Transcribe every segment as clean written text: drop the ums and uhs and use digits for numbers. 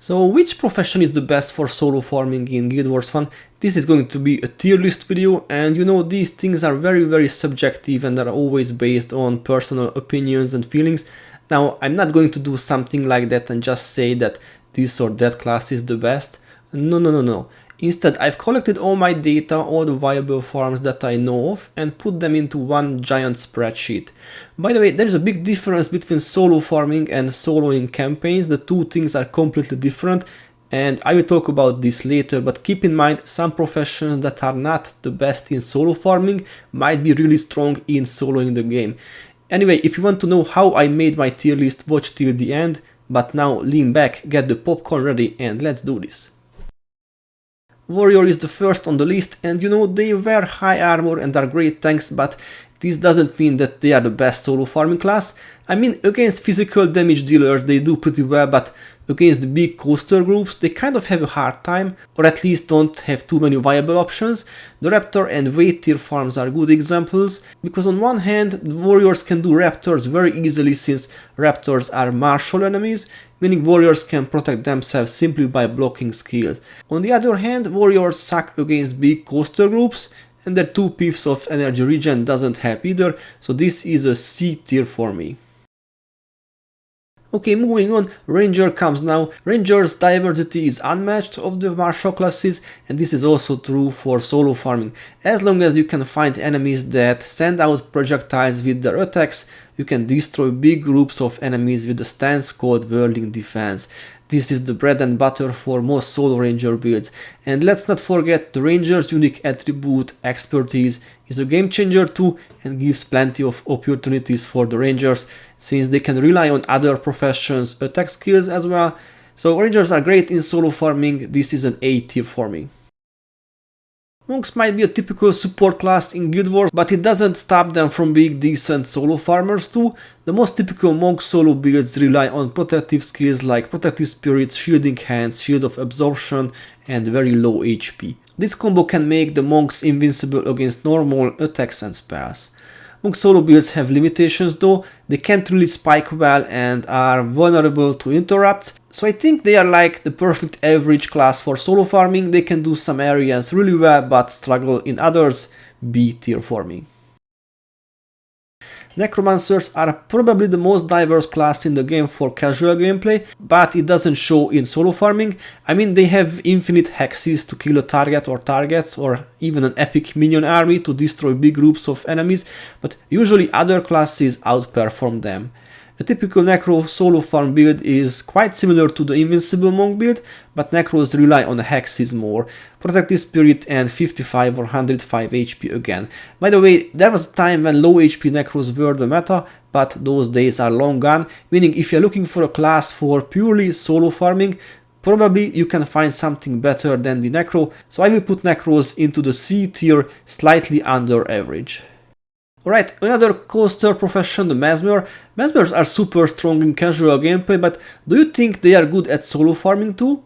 So which profession is the best for solo farming in Guild Wars 1? This is going to be a tier list video, and you know these things are very subjective and are always based on personal opinions and feelings. Now I'm not going to do something like that and just say that this or that class is the best. No. Instead, I've collected all my data, all the viable farms that I know of, and put them into one giant spreadsheet. By the way, there's a big difference between solo farming and soloing campaigns. The two things are completely different, and I will talk about this later, but keep in mind some professions that are not the best in solo farming might be really strong in soloing the game. Anyway, if you want to know how I made my tier list, watch till the end, but now lean back, get the popcorn ready, and let's do this. Warrior is the first on the list, and you know they wear high armor and are great tanks, but this doesn't mean that they are the best solo farming class. I mean, against physical damage dealers they do pretty well, but against the big coaster groups they kind of have a hard time, or at least don't have too many viable options. The Raptor and Weight tier farms are good examples, because on one hand the warriors can do Raptors very easily since Raptors are martial enemies, meaning warriors can protect themselves simply by blocking skills. On the other hand, warriors suck against big coaster groups, and their 2 pips of energy regen doesn't help either, so this is a C tier for me. Okay, moving on, Ranger comes now. Ranger's diversity is unmatched of the martial classes, and this is also true for solo farming. As long as you can find enemies that send out projectiles with their attacks, you can destroy big groups of enemies with a stance called Whirling Defense. This is the bread and butter for most solo ranger builds. And let's not forget the ranger's unique attribute, expertise, is a game changer too and gives plenty of opportunities for the rangers since they can rely on other professions' attack skills as well. So rangers are great in solo farming, this is an A tier for me. Monks might be a typical support class in Guild Wars, but it doesn't stop them from being decent solo farmers too. The most typical monk solo builds rely on protective skills like Protective Spirits, Shielding Hands, Shield of Absorption, and very low HP. This combo can make the monks invincible against normal attacks and spells. Monk solo builds have limitations though, they can't really spike well and are vulnerable to interrupts, so I think they are like the perfect average class for solo farming. They can do some areas really well but struggle in others. B tier for me. Necromancers are probably the most diverse class in the game for casual gameplay, but it doesn't show in solo farming. I mean, they have infinite hexes to kill a target or targets, or even an epic minion army to destroy big groups of enemies, but usually other classes outperform them. A typical Necro solo farm build is quite similar to the Invincible Monk build, but Necros rely on hexes more, Protective Spirit and 55 or 105 HP again. By the way, there was a time when low HP Necros were the meta, but those days are long gone, meaning if you're looking for a class for purely solo farming, probably you can find something better than the Necro, so I will put Necros into the C tier, slightly under average. Alright, another coaster profession, the Mesmer. Mesmers are super strong in casual gameplay, but do you think they are good at solo farming too?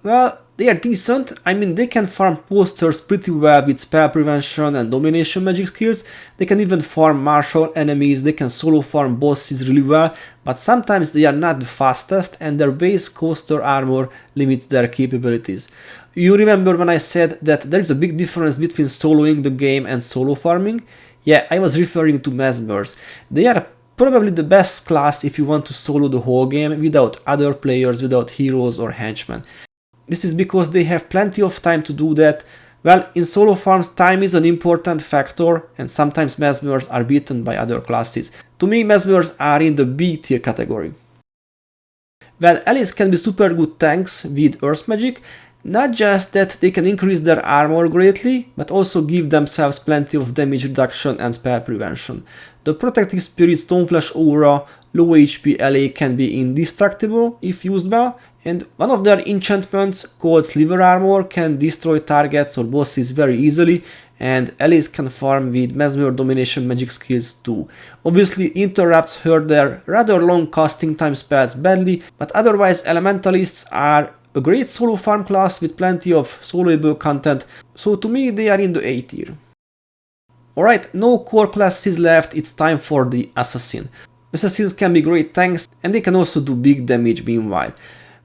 Well, they are decent. I mean, they can farm posters pretty well with spell prevention and domination magic skills. They can even farm martial enemies, they can solo farm bosses really well, but sometimes they are not the fastest and their base coaster armor limits their capabilities. You remember when I said that there is a big difference between soloing the game and solo farming? Yeah, I was referring to Mesmers. They are probably the best class if you want to solo the whole game without other players, without heroes or henchmen. This is because they have plenty of time to do that. Well, in solo farms time is an important factor and sometimes Mesmers are beaten by other classes. To me, Mesmers are in the B tier category. Well, allies can be super good tanks with Earth Magic. Not just that they can increase their armor greatly, but also give themselves plenty of damage reduction and spell prevention. The Protective Spirit Stoneflesh Aura low HP ally can be indestructible if used well, and one of their enchantments called Sliver Armor can destroy targets or bosses very easily, and allies can farm with Mesmer domination magic skills too. Obviously interrupts hurt their rather long casting time spells badly, but otherwise Elementalists are a great solo farm class with plenty of soloable content, so to me they are in the A tier. Alright, no core classes left, it's time for the Assassin. Assassins can be great tanks and they can also do big damage meanwhile.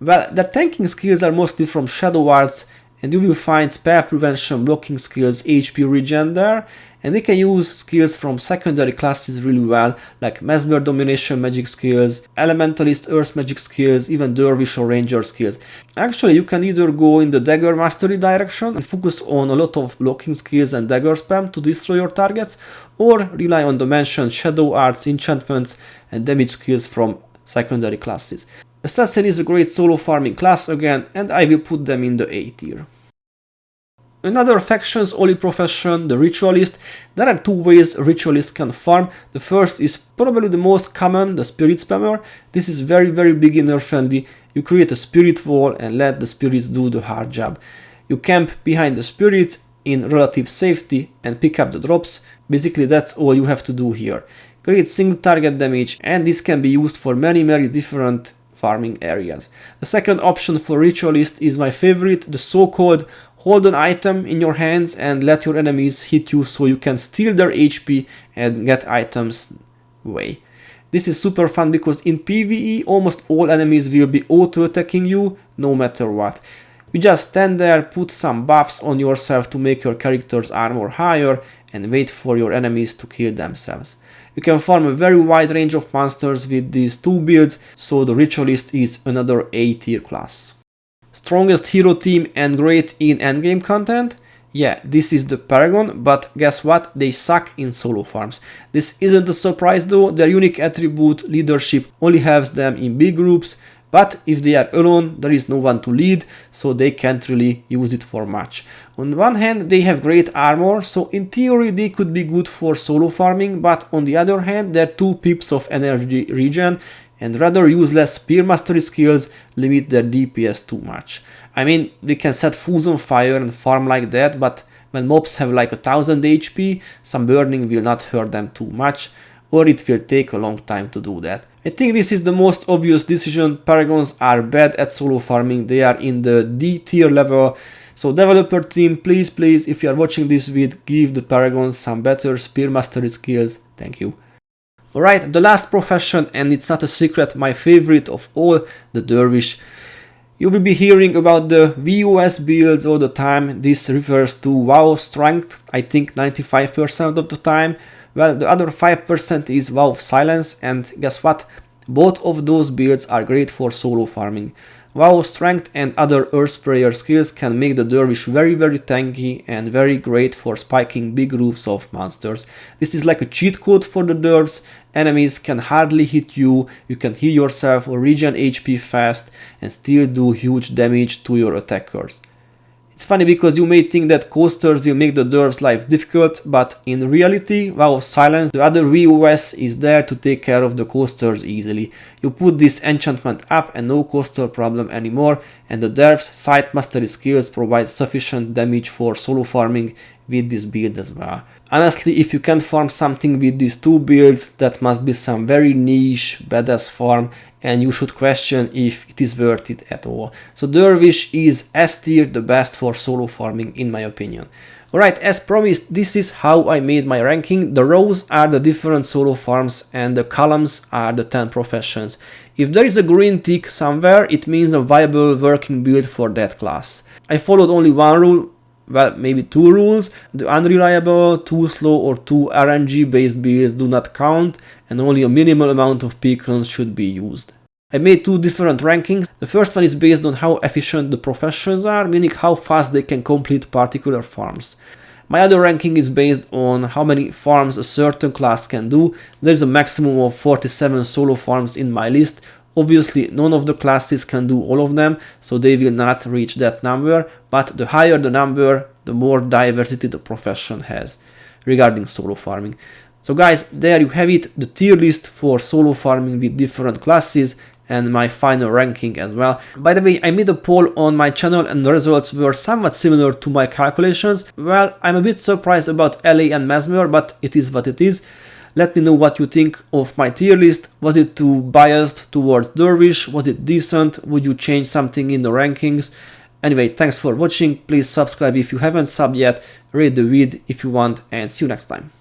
Well, their tanking skills are mostly from Shadow Arts, and you will find spell prevention, blocking skills, HP regen there, and they can use skills from secondary classes really well, like Mesmer domination magic skills, Elementalist earth magic skills, even Dervish or Ranger skills. Actually, you can either go in the dagger mastery direction and focus on a lot of blocking skills and dagger spam to destroy your targets, or rely on the mentioned Shadow Arts, enchantments, and damage skills from secondary classes. Assassin is a great solo farming class again, and I will put them in the A tier. Another faction's holy profession, the Ritualist. There are two ways a Ritualist can farm. The first is probably the most common, the Spirit Spammer. This is very beginner friendly. You create a spirit wall and let the spirits do the hard job. You camp behind the spirits in relative safety and pick up the drops. Basically that's all you have to do here. Create single target damage, and this can be used for many different farming areas. The second option for Ritualist is my favorite, the so-called hold an item in your hands and let your enemies hit you so you can steal their HP and get items away. This is super fun because in PvE almost all enemies will be auto-attacking you no matter what. You just stand there, put some buffs on yourself to make your character's armor higher and wait for your enemies to kill themselves. You can farm a very wide range of monsters with these two builds, so the Ritualist is another A tier class. Strongest hero team and great in endgame content? Yeah, this is the Paragon, but guess what? They suck in solo farms. This isn't a surprise though, their unique attribute, leadership, only helps them in big groups, but if they are alone, there is no one to lead, so they can't really use it for much. On one hand, they have great armor, so in theory they could be good for solo farming, but on the other hand, their 2 pips of energy regen and rather useless spear mastery skills limit their DPS too much. I mean, we can set fools on fire and farm like that, but when mobs have like 1000 HP, some burning will not hurt them too much, or it will take a long time to do that. I think this is the most obvious decision. Paragons are bad at solo farming, they are in the D tier level. So developer team, please, if you are watching this vid, give the Paragons some better spear mastery skills, thank you. Alright, the last profession, and it's not a secret, my favorite of all, the Dervish. You will be hearing about the VOS builds all the time. This refers to WoW strength, I think 95% of the time. Well, the other 5% is WoW silence, and guess what? Both of those builds are great for solo farming. WoW strength and other earth sprayer skills can make the Dervish very tanky and very great for spiking big groups of monsters. This is like a cheat code for the Dervs. Enemies can hardly hit you, you can heal yourself or regen HP fast and still do huge damage to your attackers. It's funny because you may think that coasters will make the Dervs' life difficult, but in reality, WoW Silence, the other VOS, is there to take care of the coasters easily. You put this enchantment up and no coaster problem anymore, and the Dervs' sight mastery skills provide sufficient damage for solo farming with this build as well. Honestly, if you can't farm something with these 2 builds, that must be some very niche, badass farm, and you should question if it is worth it at all. So Dervish is S tier, the best for solo farming in my opinion. Alright, as promised, this is how I made my ranking. The rows are the different solo farms and the columns are the 10 professions. If there is a green tick somewhere, it means a viable working build for that class. I followed only one rule, well, maybe 2 rules. The unreliable, too slow or too RNG based builds do not count, and only a minimal amount of beacons should be used. I made 2 different rankings. The first one is based on how efficient the professions are, meaning how fast they can complete particular farms. My other ranking is based on how many farms a certain class can do. There is a maximum of 47 solo farms in my list. Obviously, none of the classes can do all of them, so they will not reach that number, but the higher the number, the more diversity the profession has regarding solo farming. So guys, there you have it, the tier list for solo farming with different classes and my final ranking as well. By the way, I made a poll on my channel and the results were somewhat similar to my calculations. Well, I'm a bit surprised about LA and Mesmer, but it is what it is. Let me know what you think of my tier list. Was it too biased towards Dervish? Was it decent? Would you change something in the rankings? Anyway, thanks for watching. Please subscribe if you haven't subbed yet. Rate the vid if you want, and see you next time.